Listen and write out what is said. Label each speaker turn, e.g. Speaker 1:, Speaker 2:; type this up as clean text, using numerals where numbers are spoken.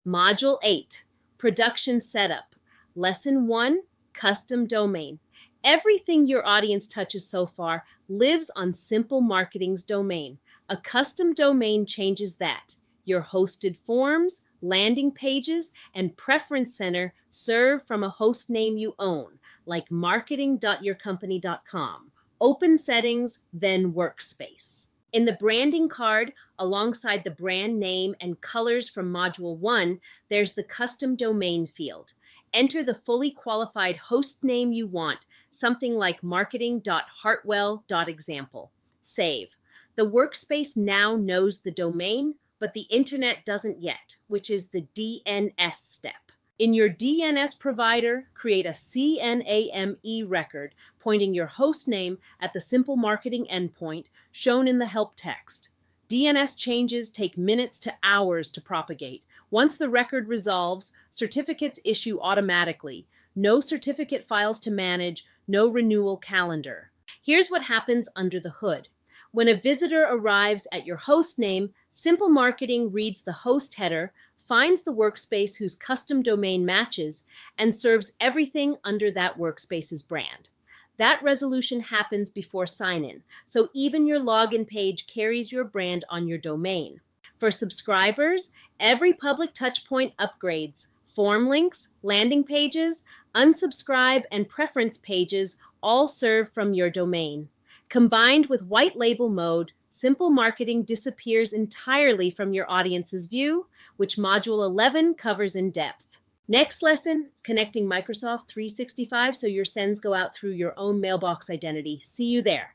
Speaker 1: Module 8, Production Setup. Lesson 1, Custom Domain. Everything your audience touches so far lives on Simple Marketing's domain. A custom domain changes that. Your hosted forms, landing pages, and preference center serve from a host name you own, like marketing.yourcompany.com. Open settings, then workspace. In the branding card, alongside the brand name and colors from Module 1, there's the custom domain field. Enter the fully qualified host name you want, something like marketing.hartwell.example. Save. The workspace now knows the domain, but the internet doesn't yet, which is the DNS step. In your DNS provider, create a CNAME record pointing your host name at the Simple Marketing endpoint shown in the help text. DNS changes take minutes to hours to propagate. Once the record resolves, certificates issue automatically. No certificate files to manage, no renewal calendar. Here's what happens under the hood. When a visitor arrives at your host name, Simple Marketing reads the host header, finds the workspace whose custom domain matches, and serves everything under that workspace's brand. That resolution happens before sign-in, so even your login page carries your brand on your domain. For subscribers, every public touchpoint upgrades. Form links, landing pages, unsubscribe, and preference pages all serve from your domain. Combined with white label mode, Simple Marketing disappears entirely from your audience's view, which Module 11 covers in depth. Next lesson, connecting Microsoft 365 so your sends go out through your own mailbox identity. See you there.